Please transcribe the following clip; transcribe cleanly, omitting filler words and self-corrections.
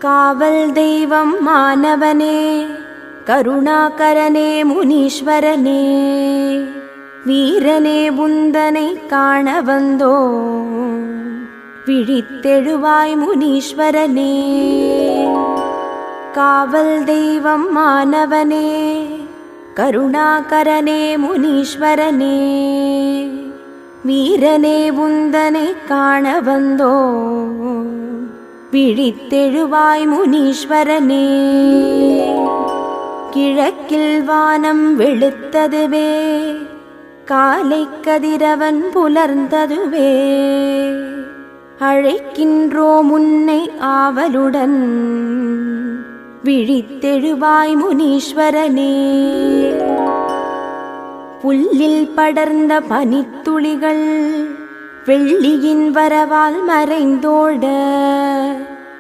காவல் தெய்வம் மானவனே, கருணாகரனே முனீஸ்வரனே, வீரனே உந்தனை காண வந்தோ, விழித்தெழுவாய் முனீஸ்வரனே. காவல் தெய்வம் மானவனே, கருணாகரனே முனீஸ்வரனே, வீரனே உந்தனை காண வந்தோ, விழித்தெழுவாய் முனீஸ்வரனே. கிழக்கில் வானம் வெளுத்ததுவே, காலை கதிரவன் புலர்ந்ததுவே, அழைக்கின்றோம் உன்னை ஆவலுடன், விழித்தெழுவாய் முனீஸ்வரனே. புல்லில் படர்ந்த பனித்துளிகள் வெள்ளியின் வரவால் மறைந்தோட,